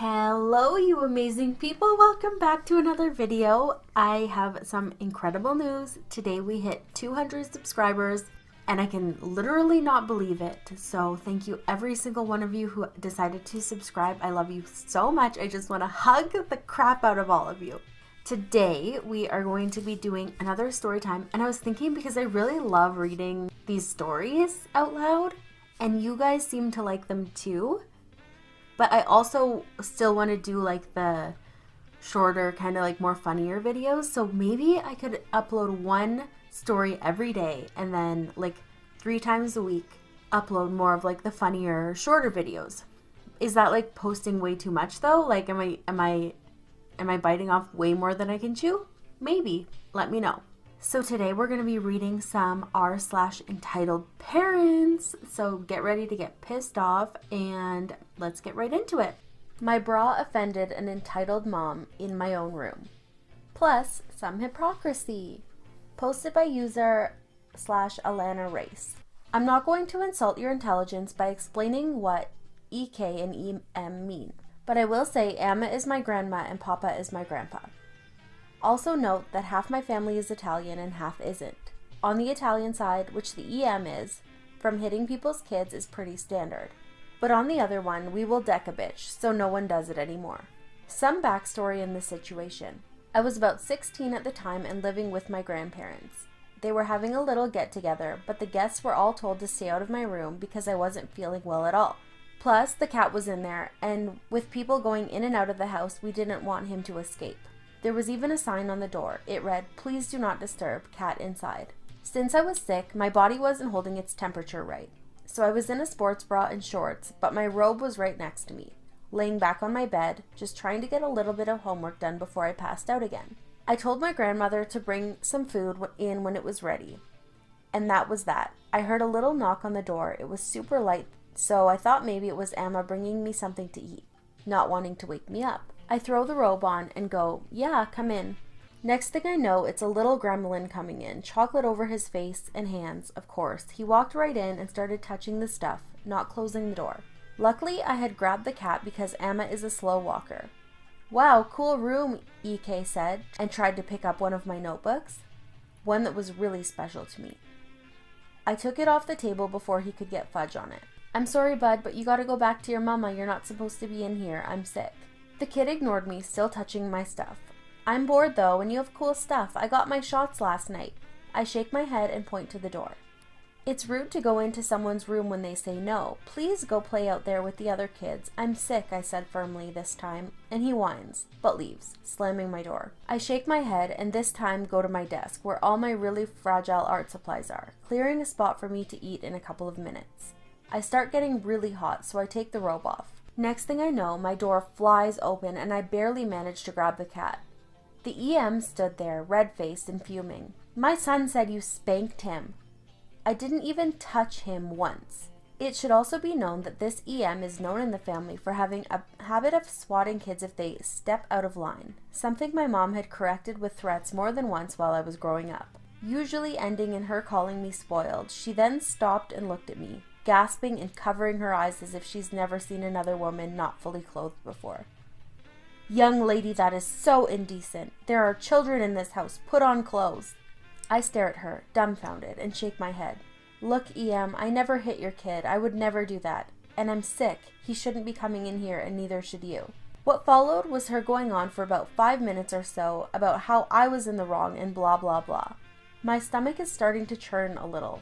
Hello, you amazing people. Welcome back to another video. I have some incredible news. Today we hit 200 subscribers and I can literally not believe it. So thank you every single one of you who decided to subscribe. I love you so much. I just want to hug the crap out of all of you. Today we are going to be doing another story time, and I was thinking because I really love reading these stories out loud and you guys seem to like them too. But I also still want to do like the shorter, kind of like more funnier videos. So maybe I could upload one story every day and then like 3 times a week upload more of like the funnier, shorter videos. Is that like posting way too much though? Like am I biting off way more than I can chew? Maybe. Let me know. So today we're going to be reading some r/EntitledParents. So get ready to get pissed off and let's get right into it. My bra offended an entitled mom in my own room. Plus some hypocrisy. Posted by user/Alana Race. I'm not going to insult your intelligence by explaining what EK and Eeehm mean, but I will say Amma is my grandma and Papa is my grandpa. Also note that half my family is Italian and half isn't. On the Italian side, which the Eeehm is, from hitting people's kids is pretty standard. But on the other one, we will deck a bitch, so no one does it anymore. Some backstory in this situation. I was about 16 at the time and living with my grandparents. They were having a little get-together, but the guests were all told to stay out of my room because I wasn't feeling well at all. Plus, the cat was in there, and with people going in and out of the house, we didn't want him to escape. There was even a sign on the door. It read, "Please do not disturb, cat inside." Since I was sick, my body wasn't holding its temperature right. So I was in a sports bra and shorts, but my robe was right next to me, laying back on my bed, just trying to get a little bit of homework done before I passed out again. I told my grandmother to bring some food in when it was ready. And that was that. I heard a little knock on the door. It was super light, so I thought maybe it was Amma bringing me something to eat, not wanting to wake me up. I throw the robe on and go, "Yeah, come in." Next thing I know, it's a little gremlin coming in, chocolate over his face and hands, of course. He walked right in and started touching the stuff, not closing the door. Luckily, I had grabbed the cat because Amma is a slow walker. "Wow, cool room," EK said, and tried to pick up one of my notebooks, one that was really special to me. I took it off the table before he could get fudge on it. "I'm sorry, bud, but you gotta go back to your mama. You're not supposed to be in here. I'm sick." The kid ignored me, still touching my stuff. "I'm bored though, and you have cool stuff. I got my shots last night." I shake my head and point to the door. "It's rude to go into someone's room when they say no. Please go play out there with the other kids. I'm sick," I said firmly this time, and he whines, but leaves, slamming my door. I shake my head and this time go to my desk, where all my really fragile art supplies are, clearing a spot for me to eat in a couple of minutes. I start getting really hot, so I take the robe off. Next thing I know, my door flies open and I barely manage to grab the cat. The Eeehm stood there, red-faced and fuming. "My son said you spanked him." I didn't even touch him once. It should also be known that this Eeehm is known in the family for having a habit of swatting kids if they step out of line, something my mom had corrected with threats more than once while I was growing up, usually ending in her calling me spoiled. She then stopped and looked at me, gasping and covering her eyes as if she's never seen another woman not fully clothed before. "Young lady, that is so indecent. There are children in this house. Put on clothes." I stare at her, dumbfounded, and shake my head. "Look, Eeehm, I never hit your kid. I would never do that. And I'm sick. He shouldn't be coming in here, and neither should you." What followed was her going on for about 5 minutes or so about how I was in the wrong and blah blah blah. My stomach is starting to churn a little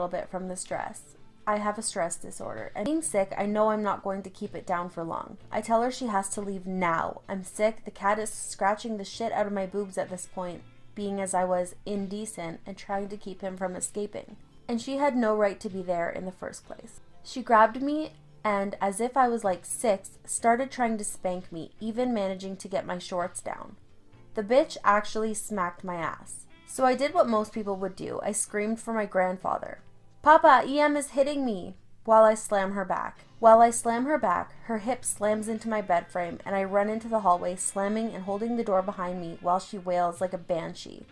bit from the stress. I have a stress disorder, and being sick, I know I'm not going to keep it down for long. I tell her she has to leave now. I'm sick, the cat is scratching the shit out of my boobs at this point, being as I was indecent and trying to keep him from escaping. And she had no right to be there in the first place. She grabbed me and, as if I was like 6, started trying to spank me, even managing to get my shorts down. The bitch actually smacked my ass. So I did what most people would do. I screamed for my grandfather. "Papa, Eeehm is hitting me," while I slam her back. Her hip slams into my bed frame and I run into the hallway, slamming and holding the door behind me while she wails like a banshee.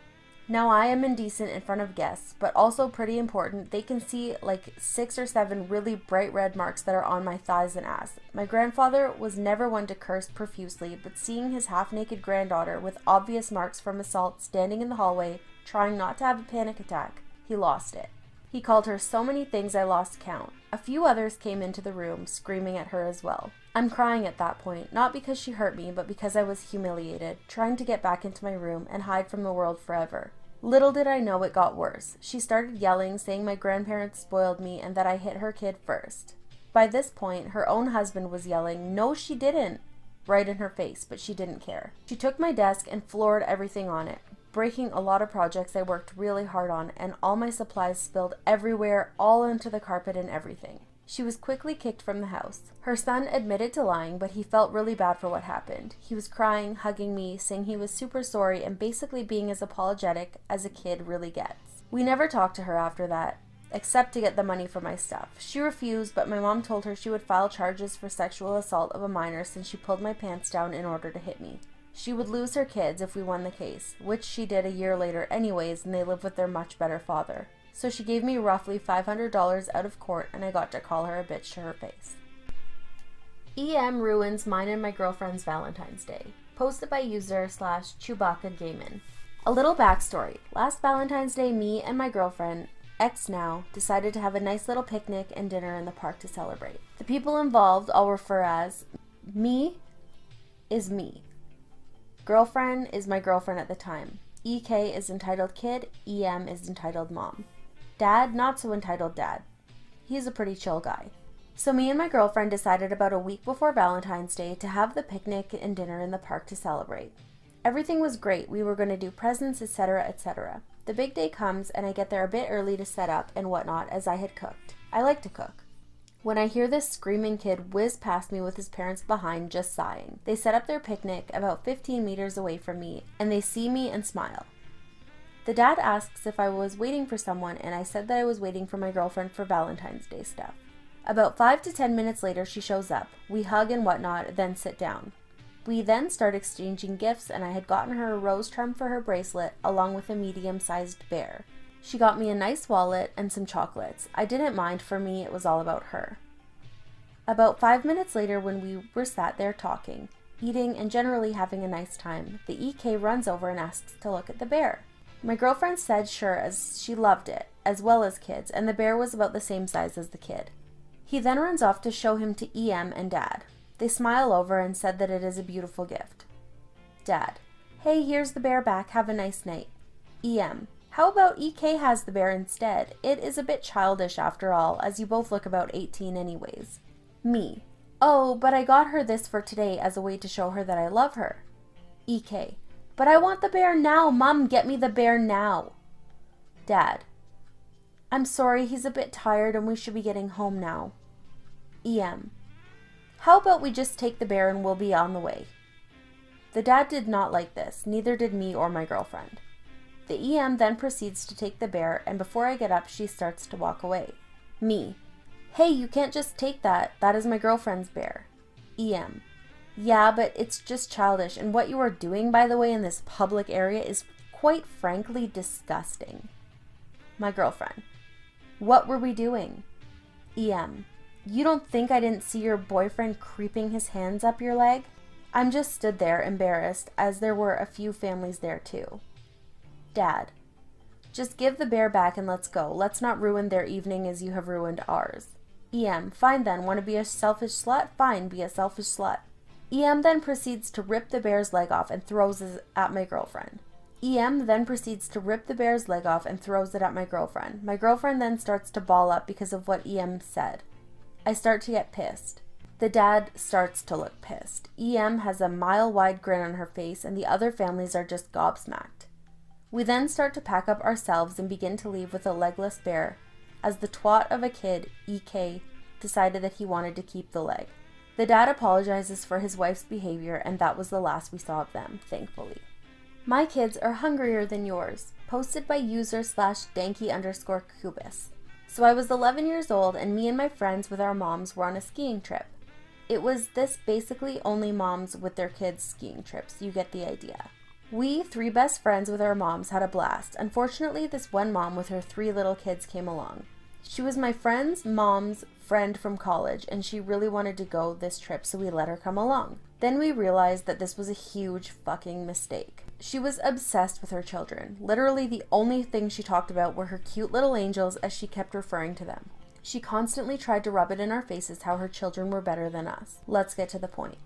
Now I am indecent in front of guests, but also pretty important, they can see like 6 or 7 really bright red marks that are on my thighs and ass. My grandfather was never one to curse profusely, but seeing his half-naked granddaughter with obvious marks from assault standing in the hallway, trying not to have a panic attack, he lost it. He called her so many things I lost count. A few others came into the room, screaming at her as well. I'm crying at that point, not because she hurt me, but because I was humiliated, trying to get back into my room and hide from the world forever. Little did I know it got worse. She started yelling, saying my grandparents spoiled me and that I hit her kid first. By this point, her own husband was yelling, "No, she didn't," right in her face, but she didn't care. She took my desk and floored everything on it, breaking a lot of projects I worked really hard on, and all my supplies spilled everywhere, all into the carpet and everything. She was quickly kicked from the house. Her son admitted to lying, but he felt really bad for what happened. He was crying, hugging me, saying he was super sorry, and basically being as apologetic as a kid really gets. We never talked to her after that, except to get the money for my stuff. She refused, but my mom told her she would file charges for sexual assault of a minor since she pulled my pants down in order to hit me. She would lose her kids if we won the case, which she did a year later anyways, and they live with their much better father. So she gave me roughly $500 out of court, and I got to call her a bitch to her face. Eeehm ruins mine and my girlfriend's Valentine's Day. Posted by user/ChewbaccaGamin. A little backstory. Last Valentine's Day, me and my girlfriend, ex now, decided to have a nice little picnic and dinner in the park to celebrate. The people involved I'll refer as me is me. Girlfriend is my girlfriend at the time. EK is entitled kid, Eeehm is entitled mom. Dad, not so entitled dad. He's a pretty chill guy. So me and my girlfriend decided about a week before Valentine's Day to have the picnic and dinner in the park to celebrate. Everything was great. We were going to do presents, etc., etc. The big day comes and I get there a bit early to set up and whatnot as I had cooked. I like to cook. When I hear this screaming kid whiz past me with his parents behind just sighing. They set up their picnic about 15 meters away from me and they see me and smile. The dad asks if I was waiting for someone and I said that I was waiting for my girlfriend for Valentine's Day stuff. About 5 to 10 minutes later she shows up. We hug and whatnot, then sit down. We then start exchanging gifts and I had gotten her a rose charm for her bracelet along with a medium-sized bear. She got me a nice wallet and some chocolates. I didn't mind, for me it was all about her. About 5 minutes later when we were sat there talking, eating and generally having a nice time, the EK runs over and asks to look at the bear. My girlfriend said sure, as she loved it, as well as kids, and the bear was about the same size as the kid. He then runs off to show him to Eeehm and Dad. They smile over and said that it is a beautiful gift. Dad: "Hey, here's the bear back, have a nice night." Eeehm: "How about EK has the bear instead? It is a bit childish after all, as you both look about 18 anyways." Me: "Oh, but I got her this for today as a way to show her that I love her." EK: "But I want the bear now, Mom, get me the bear now." Dad: "I'm sorry, he's a bit tired and we should be getting home now." Eeehm: "How about we just take the bear and we'll be on the way?" The dad did not like this, neither did me or my girlfriend. The Eeehm then proceeds to take the bear, and before I get up, she starts to walk away. Me: "Hey, you can't just take that. That is my girlfriend's bear." Eeehm: "Yeah, but it's just childish, and what you are doing, by the way, in this public area is quite frankly disgusting." My girlfriend: "What were we doing?" Eeehm: "You don't think I didn't see your boyfriend creeping his hands up your leg?" I'm just stood there embarrassed, as there were a few families there too. Dad: "Just give the bear back and let's go. Let's not ruin their evening as you have ruined ours." Eeehm: "Fine then, want to be a selfish slut? Fine, be a selfish slut." Eeehm then proceeds to rip the bear's leg off and throws it at my girlfriend. Eeehm then proceeds to rip the bear's leg off and throws it at my girlfriend. My girlfriend then starts to ball up because of what Eeehm said. I start to get pissed. The dad starts to look pissed. Eeehm has a mile-wide grin on her face and the other families are just gobsmacked. We then start to pack up ourselves and begin to leave with a legless bear, as the twat of a kid, EK, decided that he wanted to keep the leg. The dad apologizes for his wife's behavior, and that was the last we saw of them, thankfully. My kids are hungrier than yours. Posted by user/danky_kubis. So I was 11 years old, and me and my friends with our moms were on a skiing trip. It was this basically only moms with their kids skiing trips, you get the idea. We 3 best friends with our moms had a blast. Unfortunately, this one mom with her 3 little kids came along. She was my friend's mom's friend from college, and she really wanted to go this trip, so we let her come along. Then we realized that this was a huge fucking mistake. She was obsessed with her children. Literally the only thing she talked about were her cute little angels, as she kept referring to them. She constantly tried to rub it in our faces how her children were better than us. Let's get to the point.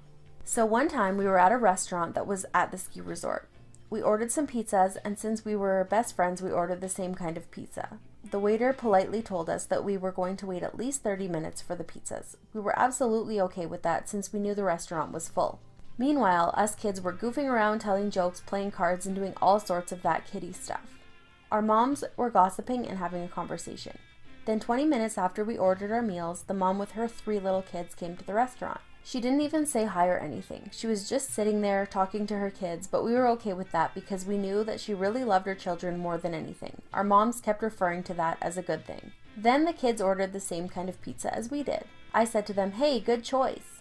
So one time we were at a restaurant that was at the ski resort. We ordered some pizzas, and since we were best friends, we ordered the same kind of pizza. The waiter politely told us that we were going to wait at least 30 minutes for the pizzas. We were absolutely okay with that since we knew the restaurant was full. Meanwhile, us kids were goofing around, telling jokes, playing cards, and doing all sorts of that kiddie stuff. Our moms were gossiping and having a conversation. Then 20 minutes after we ordered our meals, the mom with her 3 little kids came to the restaurant. She didn't even say hi or anything. She was just sitting there talking to her kids, but we were okay with that because we knew that she really loved her children more than anything. Our moms kept referring to that as a good thing. Then the kids ordered the same kind of pizza as we did. I said to them, "Hey, good choice."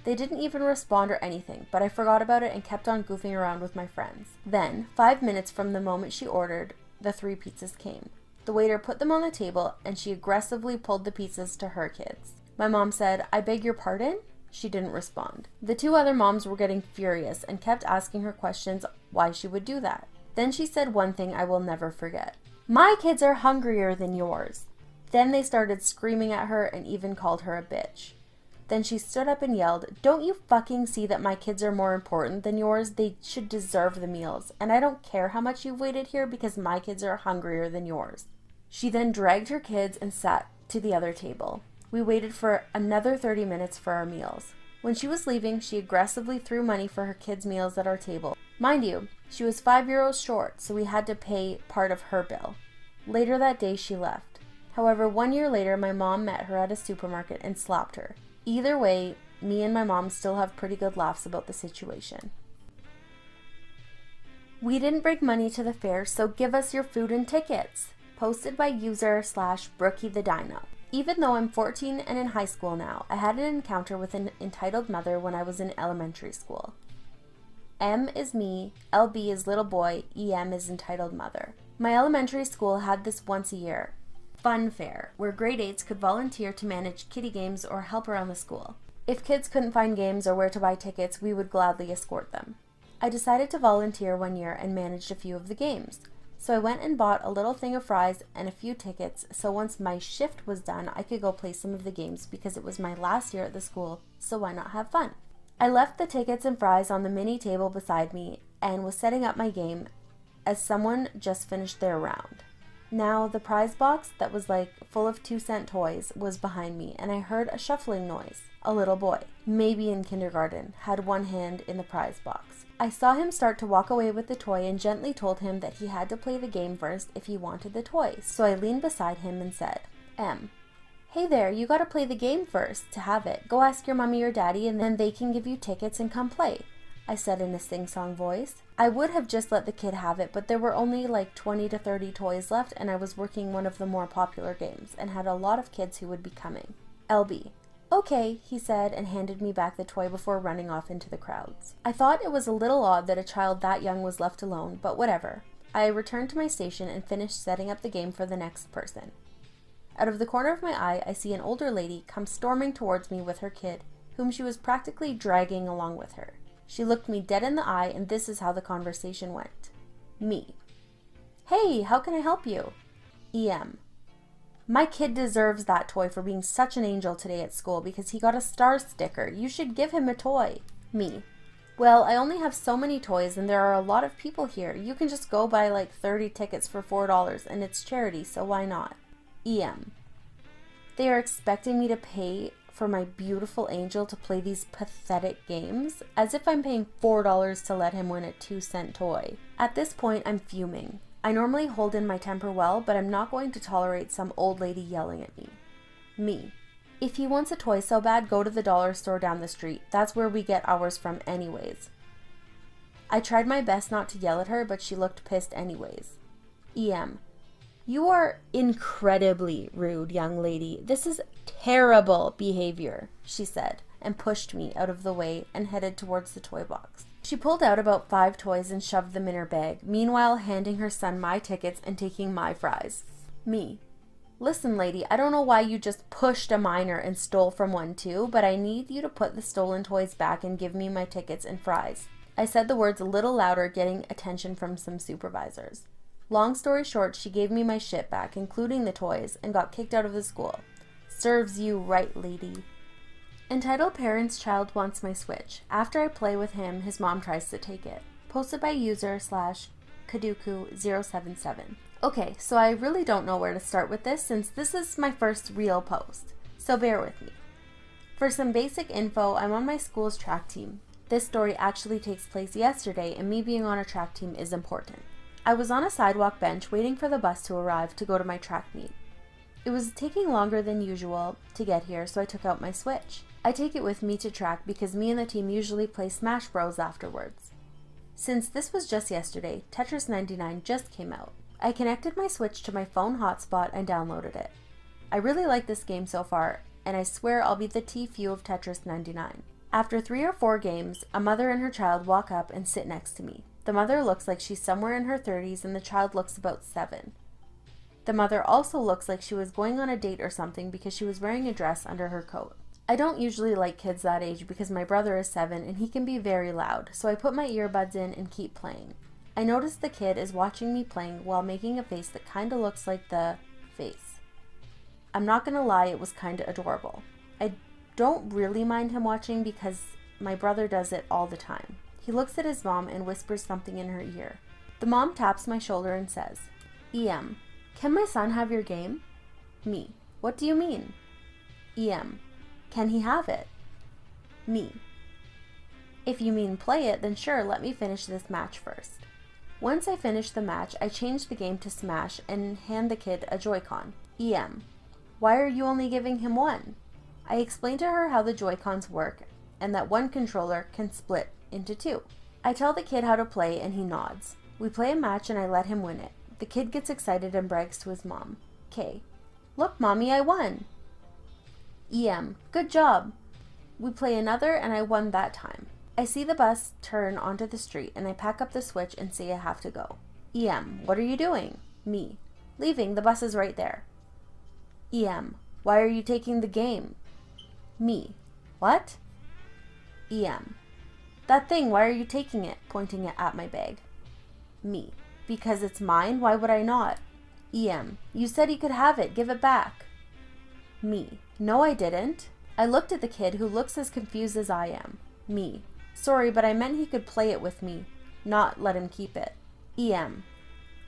They didn't even respond or anything, but I forgot about it and kept on goofing around with my friends. Then, 5 minutes from the moment she ordered, the 3 pizzas came. The waiter put them on the table, and she aggressively pulled the pizzas to her kids. My mom said, "I beg your pardon?" She didn't respond. The 2 other moms were getting furious and kept asking her questions why she would do that. Then she said one thing I will never forget. "My kids are hungrier than yours." Then they started screaming at her and even called her a bitch. Then she stood up and yelled, "Don't you fucking see that my kids are more important than yours? They should deserve the meals. And I don't care how much you've waited here because my kids are hungrier than yours." She then dragged her kids and sat to the other table. We waited for another 30 minutes for our meals. When she was leaving, she aggressively threw money for her kids' meals at our table. Mind you, she was €5 short, so we had to pay part of her bill. Later that day, she left. However, 1 year later, my mom met her at a supermarket and slapped her. Either way, me and my mom still have pretty good laughs about the situation. We didn't bring money to the fair, so give us your food and tickets. Posted by user/BrookieTheDino. Even though I'm 14 and in high school now, I had an encounter with an entitled mother when I was in elementary school. M is me, LB is little boy, EM is entitled mother. My elementary school had this once a year fun fair, where grade 8s could volunteer to manage kiddie games or help around the school. If kids couldn't find games or where to buy tickets, we would gladly escort them. I decided to volunteer one year and managed a few of the games. So I went and bought a little thing of fries and a few tickets, so once my shift was done, I could go play some of the games because it was my last year at the school, so why not have fun? I left the tickets and fries on the mini table beside me and was setting up my game as someone just finished their round. Now, the prize box that was like full of 2-cent toys was behind me, and I heard a shuffling noise. A little boy, maybe in kindergarten, had one hand in the prize box. I saw him start to walk away with the toy and gently told him that he had to play the game first if he wanted the toy. So I leaned beside him and said, "M, hey there, you gotta play the game first to have it. Go ask your mommy or daddy and then they can give you tickets and come play," I said in a sing-song voice. I would have just let the kid have it, but there were only like 20 to 30 toys left, and I was working one of the more popular games and had a lot of kids who would be coming. LB, "Okay," he said, and handed me back the toy before running off into the crowds. I thought it was a little odd that a child that young was left alone, but whatever. I returned to my station and finished setting up the game for the next person. Out of the corner of my eye, I see an older lady come storming towards me with her kid, whom she was practically dragging along with her. She looked me dead in the eye, and this is how the conversation went. Me, "Hey, how can I help you?" EM, "My kid deserves that toy for being such an angel today at school because he got a star sticker. You should give him a toy." Me, "Well, I only have so many toys and there are a lot of people here. You can just go buy like 30 tickets for $4 and it's charity, so why not?" EM, "They are expecting me to pay for my beautiful angel to play these pathetic games, as if I'm paying $4 to let him win a 2-cent toy." At this point, I'm fuming. I normally hold in my temper well, but I'm not going to tolerate some old lady yelling at me. Me, "If he wants a toy so bad, go to the dollar store down the street. That's where we get ours from anyways." I tried my best not to yell at her, but she looked pissed anyways. EM, "You are incredibly rude, young lady. This is terrible behavior," she said, and pushed me out of the way and headed towards the toy box. She pulled out about 5 toys and shoved them in her bag, meanwhile handing her son my tickets and taking my fries. Me. Listen, lady, I don't know why you just pushed a minor and stole from one too, but I need you to put the stolen toys back and give me my tickets and fries. I said the words a little louder, getting attention from some supervisors. Long story short, she gave me my shit back, including the toys, and got kicked out of the school. Serves you right, lady. Entitled Parents' Child wants my Switch. After I play with him, his mom tries to take it. Posted by user/Kaduku077. Okay, so I really don't know where to start with this since this is my first real post, so bear with me. For some basic info, I'm on my school's track team. This story actually takes place yesterday, and me being on a track team is important. I was on a sidewalk bench waiting for the bus to arrive to go to my track meet. It was taking longer than usual to get here, so I took out my Switch. I take it with me to track because me and the team usually play Smash Bros afterwards. Since this was just yesterday, Tetris 99 just came out. I connected my Switch to my phone hotspot and downloaded it. I really like this game so far, and I swear I'll be the Tfue of Tetris 99. After 3 or 4 games, a mother and her child walk up and sit next to me. The mother looks like she's somewhere in her 30s and the child looks about 7. The mother also looks like she was going on a date or something because she was wearing a dress under her coat. I don't usually like kids that age because my brother is 7 and he can be very loud, so I put my earbuds in and keep playing. I notice the kid is watching me playing while making a face that kinda looks like the face. I'm not gonna lie, it was kinda adorable. I don't really mind him watching because my brother does it all the time. He looks at his mom and whispers something in her ear. The mom taps my shoulder and says, "Eeehm, can my son have your game?" Me. What do you mean? Eeehm, can he have it? Me. If you mean play it, then sure, let me finish this match first. Once I finish the match, I change the game to Smash and hand the kid a Joy-Con. Eeehm, why are you only giving him one? I explain to her how the Joy-Cons work and that one controller can split into 2. I tell the kid how to play and he nods. We play a match and I let him win it. The kid gets excited and brags to his mom. Kay, look mommy, I won. Eeehm, good job. We play another and I won that time. I see the bus turn onto the street and I pack up the Switch and say I have to go. Eeehm, what are you doing? Me. Leaving, the bus is right there. Eeehm, why are you taking the game? Me. What? Eeehm, that thing, why are you taking it? Pointing it at my bag. Me. Because it's mine, why would I not? Eeehm, you said he could have it, give it back. Me. No, I didn't. I looked at the kid who looks as confused as I am. Me. Sorry, but I meant he could play it with me, not let him keep it. Eeehm,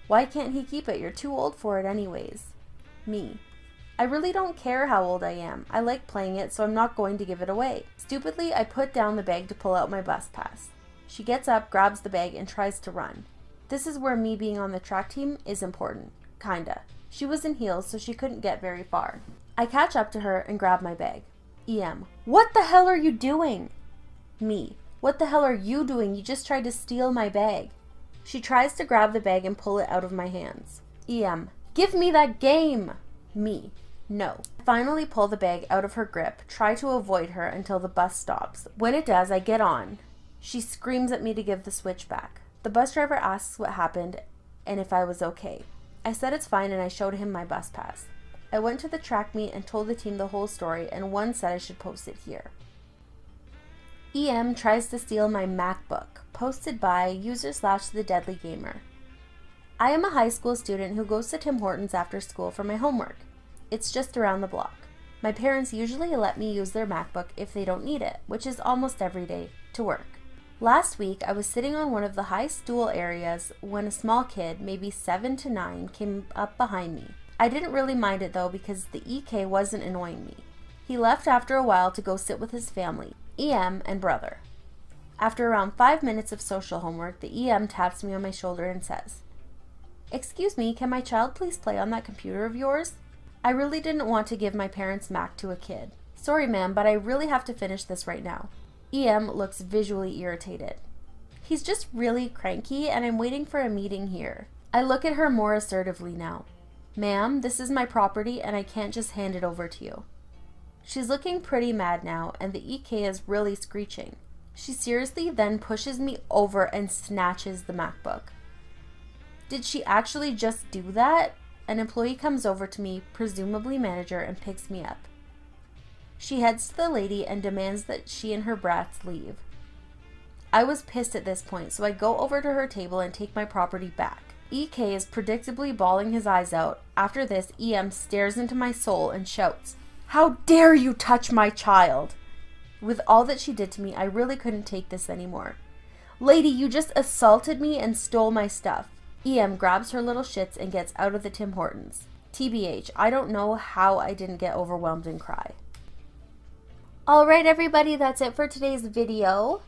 why can't he keep it? You're too old for it anyways. Me. I really don't care how old I am. I like playing it, so I'm not going to give it away. Stupidly, I put down the bag to pull out my bus pass. She gets up, grabs the bag, and tries to run. This is where me being on the track team is important. Kinda. She was in heels, so she couldn't get very far. I catch up to her and grab my bag. Eeehm, what the hell are you doing? Me. What the hell are you doing? You just tried to steal my bag. She tries to grab the bag and pull it out of my hands. Eeehm, give me that game! Me. No. I finally pull the bag out of her grip, try to avoid her until the bus stops. When it does, I get on. She screams at me to give the Switch back. The bus driver asks what happened and if I was okay. I said it's fine and I showed him my bus pass. I went to the track meet and told the team the whole story, and one said I should post it here. Eeehm tries to steal my MacBook. Posted by user/TheDeadlyGamer. I am a high school student who goes to Tim Hortons after school for my homework. It's just around the block. My parents usually let me use their MacBook if they don't need it, which is almost every day, to work. Last week, I was sitting on one of the high stool areas when a small kid, maybe 7 to 9, came up behind me. I didn't really mind it though because the EK wasn't annoying me. He left after a while to go sit with his family, Eeehm and brother. After around 5 minutes of social homework, the Eeehm taps me on my shoulder and says, "Excuse me, can my child please play on that computer of yours?" I really didn't want to give my parents' Mac to a kid. Sorry ma'am, but I really have to finish this right now. Eeehm looks visually irritated. He's just really cranky and I'm waiting for a meeting here. I look at her more assertively now. Ma'am, this is my property and I can't just hand it over to you. She's looking pretty mad now and the EK is really screeching. She seriously then pushes me over and snatches the MacBook. Did she actually just do that? An employee comes over to me, presumably manager, and picks me up. She heads to the lady and demands that she and her brats leave. I was pissed at this point, so I go over to her table and take my property back. EK is predictably bawling his eyes out. After this, Eeehm stares into my soul and shouts, "How dare you touch my child!" With all that she did to me, I really couldn't take this anymore. "Lady, you just assaulted me and stole my stuff." Eeehm grabs her little shits and gets out of the Tim Hortons. TBH, I don't know how I didn't get overwhelmed and cry. Alright everybody, that's it for today's video.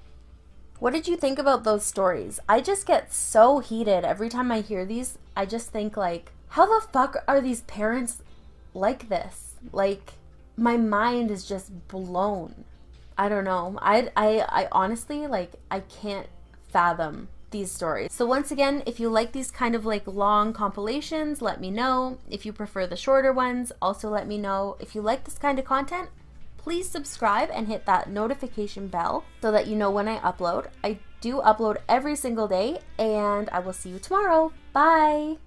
What did you think about those stories? I just get so heated every time I hear these. I just think like, how the fuck are these parents like this? Like, my mind is just blown. I don't know. I honestly, like, I can't fathom these stories. So once again, if you like these kind of like long compilations, let me know. If you prefer the shorter ones, also let me know. If you like this kind of content, please subscribe and hit that notification bell so that you know when I upload. I do upload every single day, and I will see you tomorrow. Bye!